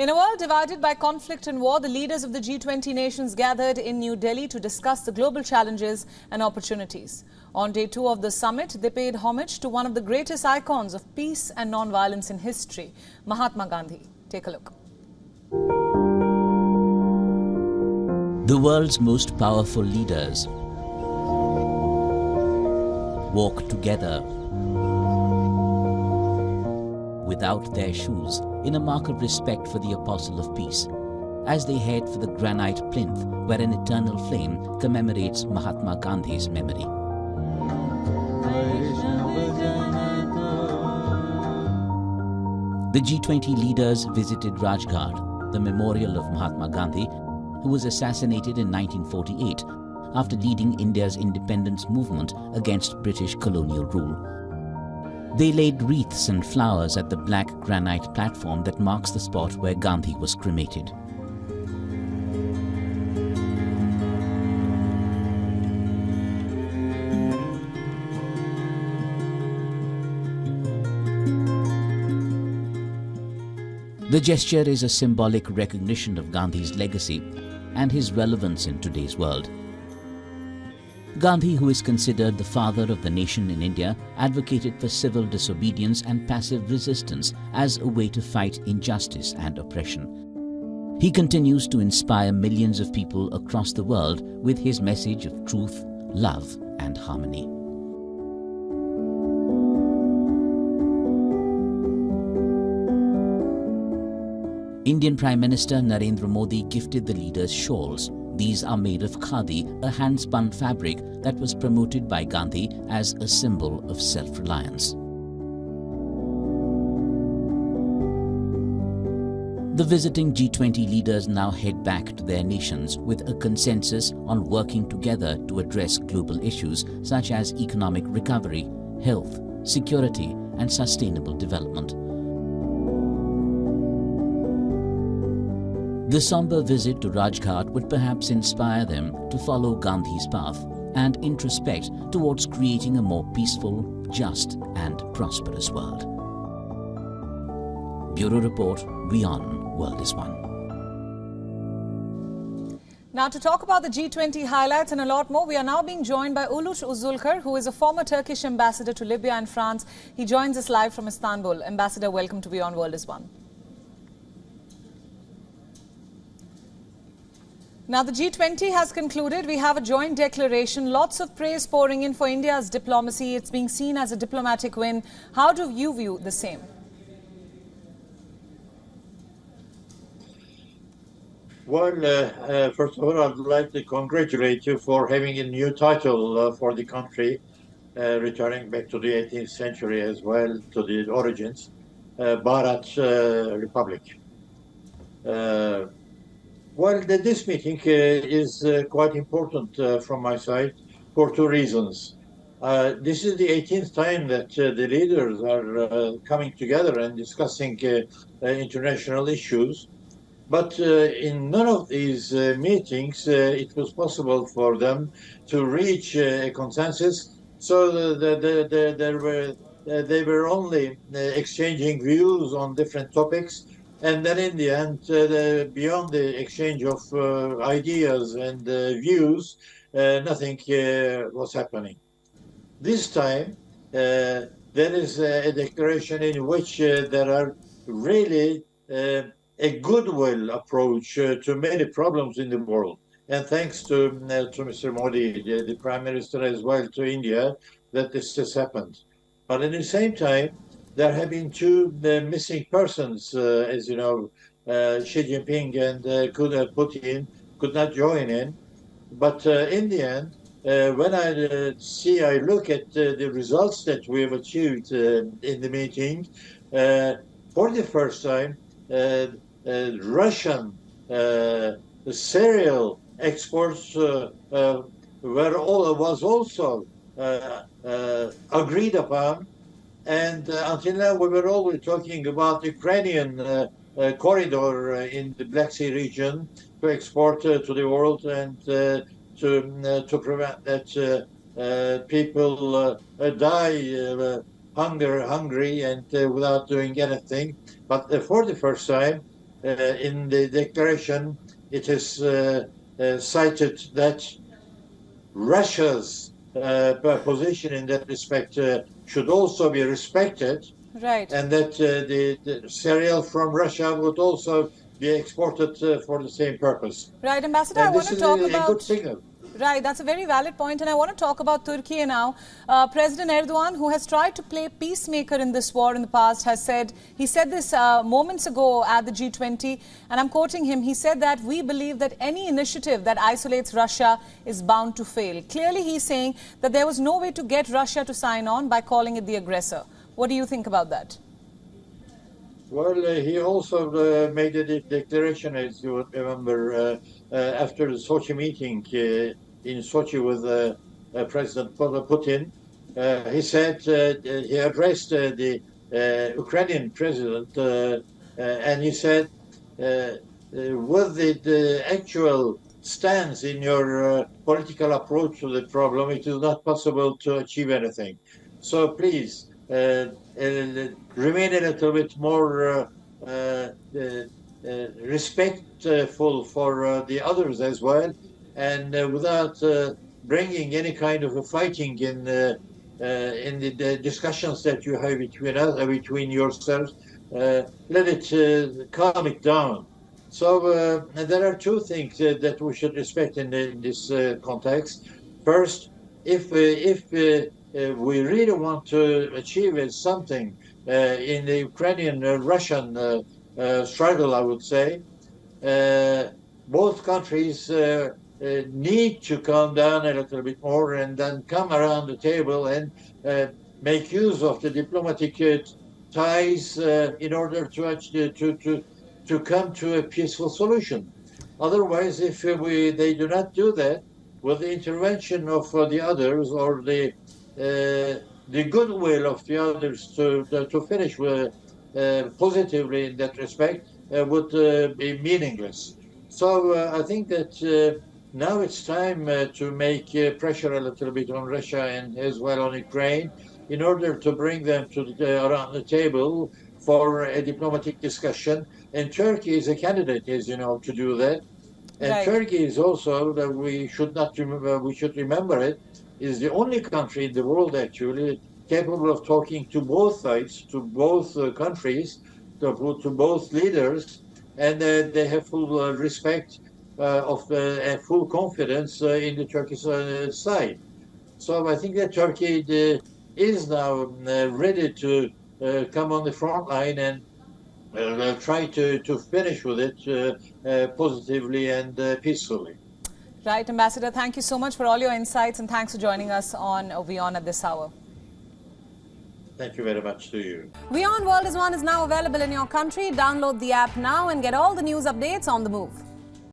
In a world divided by conflict and war, the leaders of the G20 nations gathered in New Delhi to discuss the global challenges and opportunities. On day 2 of the summit, they paid homage to one of the greatest icons of peace and non-violence in history, Mahatma Gandhi. Take a look. The world's most powerful leaders walk together without their shoes in a mark of respect for the Apostle of Peace, as they head for the granite plinth where an eternal flame commemorates Mahatma Gandhi's memory. The G20 leaders visited Raj Ghat, the memorial of Mahatma Gandhi, who was assassinated in 1948 after leading India's independence movement against British colonial rule. They laid wreaths and flowers at the black granite platform that marks the spot where Gandhi was cremated. The gesture is a symbolic recognition of Gandhi's legacy and his relevance in today's world. Gandhi, who is considered the father of the nation in India, advocated for civil disobedience and passive resistance as a way to fight injustice and oppression. He continues to inspire millions of people across the world with his message of truth, love, and harmony. Indian Prime Minister Narendra Modi gifted the leaders shawls. These are made of khadi, a hand-spun fabric that was promoted by Gandhi as a symbol of self-reliance. The visiting G20 leaders now head back to their nations with a consensus on working together to address global issues such as economic recovery, health, security, and sustainable development. The somber visit to Raj Ghat would perhaps inspire them to follow Gandhi's path and introspect towards creating a more peaceful, just and prosperous world. Bureau Report, WION World is One. Now to talk about the G20 highlights and a lot more, we are now being joined by Uluç Uzulkar, who is a former Turkish ambassador to Libya and France. He joins us live from Istanbul. Ambassador, welcome to WION World is One. Now, the G20 has concluded. We have a joint declaration. Lots of praise pouring in for India's diplomacy. It's being seen as a diplomatic win. How do you view the same? Well, first of all, I'd like to congratulate you for having a new title for the country, returning back to the 18th century as well, to the origins, Bharat Republic. Well, this meeting is quite important from my side for two reasons. This is the 18th time that the leaders are coming together and discussing international issues. But in none of these meetings, it was possible for them to reach a consensus. So they were only exchanging views on different topics. And then in the end, beyond the exchange of ideas and views, nothing was happening. This time, there is a declaration in which there are really a goodwill approach to many problems in the world. And thanks to Mr. Modi, the Prime Minister, as well to India, that this has happened. But at the same time, there have been two missing persons, as you know, Xi Jinping and Putin could not join in. But in the end, when I look at the results that we have achieved in the meeting, for the first time, Russian cereal exports was also agreed upon. And until now, we were always talking about Ukrainian corridor in the Black Sea region to export to the world and to prevent that people die hungry and without doing anything. But for the first time, in the declaration, it is cited that Russia's position in that respect should also be respected, Right. and that the cereal from Russia would also be exported for the same purpose. Right, Ambassador, I And want this to is talk a good about... signal. Right, that's a very valid point, and I want to talk about Turkey now. President Erdogan, who has tried to play peacemaker in this war in the past, has said, he said this moments ago at the G20, and I'm quoting him, he said that we believe that any initiative that isolates Russia is bound to fail. Clearly, he's saying that there was no way to get Russia to sign on by calling it the aggressor. What do you think about that? Well, he also made a declaration, as you would remember, after the Sochi meeting in Sochi with President Putin. He said he addressed the Ukrainian president, and he said, with the actual stance in your political approach to the problem, it is not possible to achieve anything. So please, remain a little bit more respectful for the others as well, and without bringing any kind of a fighting in the discussions that you have between yourselves. Let it calm it down. So there are two things that we should respect in this context. First, if we really want to achieve something in the Ukrainian-Russian struggle, I would say, both countries need to calm down a little bit more and then come around the table and make use of the diplomatic ties in order to come to a peaceful solution. Otherwise, if they do not do that, with the intervention of the others or the goodwill of the others to finish positively in that respect would be meaningless. So I think that now it's time to make pressure a little bit on Russia and as well on Ukraine in order to bring them to around the table for a diplomatic discussion. And Turkey is a candidate, as you know, to do that. And Right. Turkey is also, that we should not remember, we should remember it, is the only country in the world actually capable of talking to both sides, to both countries, to both leaders, and they have full respect and full confidence in the Turkish side. So I think that Turkey is now ready to come on the front line and try to finish with it positively and peacefully. Right, Ambassador, thank you so much for all your insights and thanks for joining us on WION at this hour. Thank you very much to you. WION World is now available in your country. Download the app now and get all the news updates on the move.